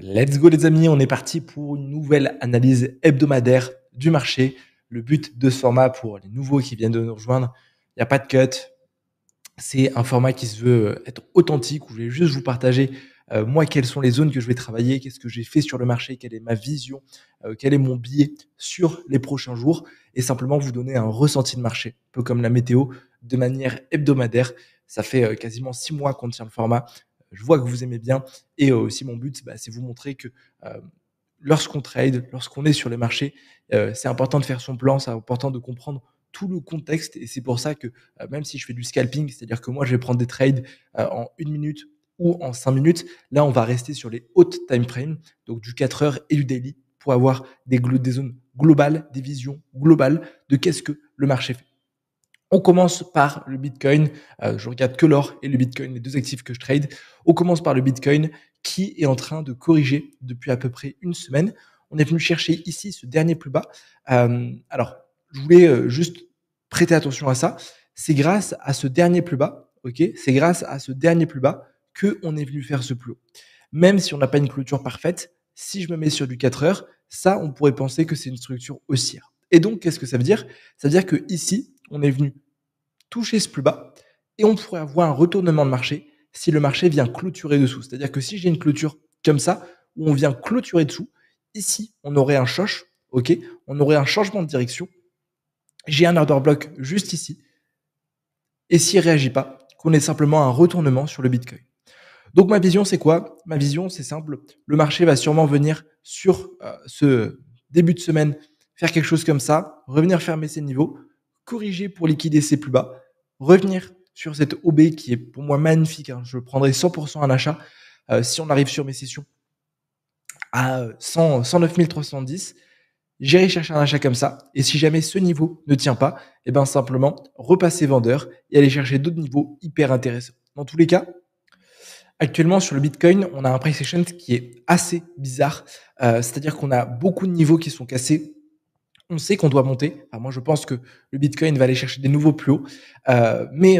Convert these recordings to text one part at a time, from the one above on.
Let's go les amis, on est parti pour une nouvelle analyse hebdomadaire du marché. Le but de ce format pour les nouveaux qui viennent de nous rejoindre, il n'y a pas de cut. C'est un format qui se veut être authentique où je vais juste vous partager moi quelles sont les zones que je vais travailler, qu'est-ce que j'ai fait sur le marché, quelle est ma vision, quel est mon biais sur les prochains jours et simplement vous donner un ressenti de marché, un peu comme la météo de manière hebdomadaire. Ça fait quasiment 6 mois qu'on tient le format. Je vois que vous aimez bien et aussi mon but, c'est vous montrer que lorsqu'on trade, lorsqu'on est sur les marchés, c'est important de faire son plan, c'est important de comprendre tout le contexte et c'est pour ça que même si je fais du scalping, c'est-à-dire que moi je vais prendre des trades en 1 minute ou en 5 minutes, là on va rester sur les hautes time frames, donc du 4 heures et du daily pour avoir des zones globales, des visions globales de qu'est-ce que le marché fait. On commence par le Bitcoin. Je regarde que l'or et le Bitcoin, les deux actifs que je trade. On commence par le Bitcoin qui est en train de corriger depuis à peu près une semaine. On est venu chercher ici ce dernier plus bas. Alors, je voulais juste prêter attention à ça. C'est grâce à ce dernier plus bas, ok. C'est grâce à ce dernier plus bas que on est venu faire ce plus haut. Même si on n'a pas une clôture parfaite, si je me mets sur du 4 heures, ça, on pourrait penser que c'est une structure haussière. Et donc, qu'est-ce que ça veut dire? Ça veut dire que ici, on est venu toucher ce plus bas et on pourrait avoir un retournement de marché si le marché vient clôturer dessous. C'est-à-dire que si j'ai une clôture comme ça, où on vient clôturer dessous, ici, on aurait un choc, ok, on aurait un changement de direction. J'ai un order block juste ici. Et s'il ne réagit pas, qu'on ait simplement un retournement sur le Bitcoin. Donc ma vision, c'est quoi? Ma vision, c'est simple. Le marché va sûrement venir sur ce début de semaine faire quelque chose comme ça, revenir fermer ses niveaux, corriger pour liquider ses plus bas, revenir sur cette OB qui est pour moi magnifique. Je prendrai 100% un achat si on arrive sur mes sessions à 109 310. J'irai chercher un achat comme ça. Et si jamais ce niveau ne tient pas, et ben simplement repasser vendeur et aller chercher d'autres niveaux hyper intéressants. Dans tous les cas, actuellement, sur le Bitcoin, on a un price action qui est assez bizarre. C'est-à-dire qu'on a beaucoup de niveaux qui sont cassés. On sait qu'on doit monter. Enfin, moi, je pense que le Bitcoin va aller chercher des nouveaux plus hauts, mais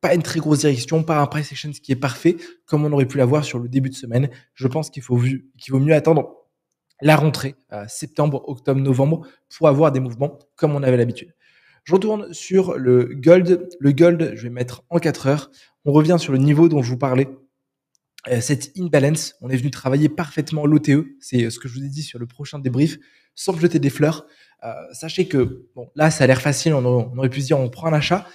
pas une très grosse direction, pas un price action qui est parfait, comme on aurait pu l'avoir sur le début de semaine. Je pense qu'il vaut mieux attendre la rentrée, septembre, octobre, novembre, pour avoir des mouvements comme on avait l'habitude. Je retourne sur le gold. Le gold, je vais mettre en 4 heures. On revient sur le niveau dont je vous parlais. Cette imbalance, on est venu travailler parfaitement l'OTE, c'est ce que je vous ai dit sur le prochain débrief, sans me jeter des fleurs. Sachez que, bon, là, ça a l'air facile, on aurait pu se dire on prend un achat,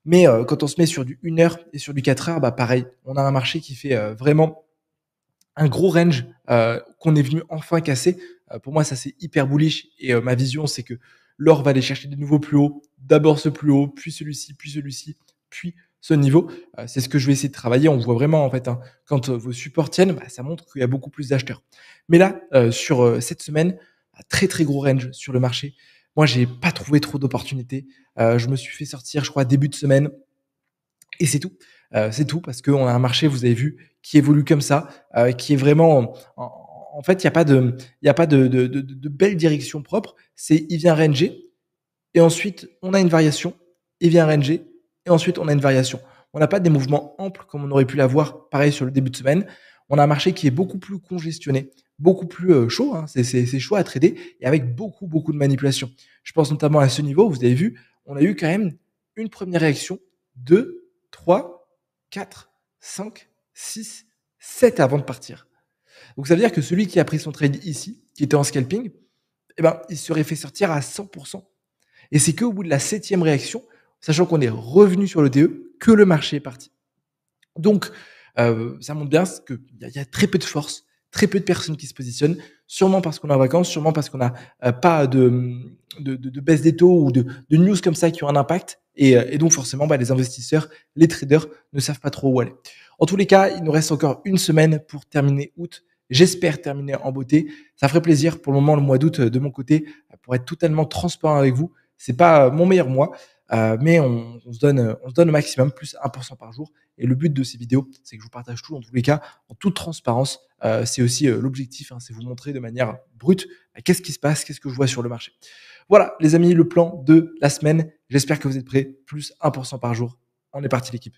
mais quand on se met sur du 1 heure et sur du 4 heures, pareil, on a un marché qui fait vraiment un gros range qu'on est venu enfin casser. Pour moi, ça c'est hyper bullish et ma vision, c'est que l'or va aller chercher des nouveaux plus hauts, d'abord ce plus haut, puis celui-ci, puis ce niveau. C'est ce que je vais essayer de travailler. On voit vraiment en fait quand vos supports tiennent, ça montre qu'il y a beaucoup plus d'acheteurs. Mais là, sur cette semaine, très très gros range sur le marché. Moi, j'ai pas trouvé trop d'opportunités. Je me suis fait sortir, je crois, début de semaine. Et c'est tout. C'est tout parce qu'on a un marché, vous avez vu, qui évolue comme ça, qui est vraiment. En fait, il y a pas de belle direction propre. C'est il vient ranger et ensuite on a une variation. Il vient ranger et ensuite on a une variation. On n'a pas des mouvements amples comme on aurait pu l'avoir, pareil sur le début de semaine. On a un marché qui est beaucoup plus congestionné, beaucoup plus chaud. C'est chaud à trader et avec beaucoup de manipulation. Je pense notamment à ce niveau. Vous avez vu, on a eu quand même une première réaction de 3, 4, 5, 6, 7 avant de partir. Donc ça veut dire que celui qui a pris son trade ici, qui était en scalping, il serait fait sortir à 100%. Et c'est qu'au bout de la 7e réaction, sachant qu'on est revenu sur le TE, que le marché est parti. Donc ça montre bien qu'il y a très peu de force, très peu de personnes qui se positionnent, sûrement parce qu'on est en vacances, sûrement parce qu'on n'a pas de baisse des taux ou de news comme ça qui ont un impact. Et donc forcément, les investisseurs, les traders ne savent pas trop où aller. En tous les cas, il nous reste encore une semaine pour terminer août. J'espère terminer en beauté. Ça ferait plaisir pour le moment, le mois d'août, de mon côté, pour être totalement transparent avec vous. C'est pas mon meilleur mois, mais on se donne le maximum, plus 1% par jour. Et le but de ces vidéos, c'est que je vous partage tout, en tous les cas, en toute transparence. C'est aussi l'objectif, c'est vous montrer de manière brute qu'est-ce qui se passe, qu'est-ce que je vois sur le marché. Voilà, les amis, le plan de la semaine. J'espère que vous êtes prêts. Plus 1% par jour. On est parti, l'équipe.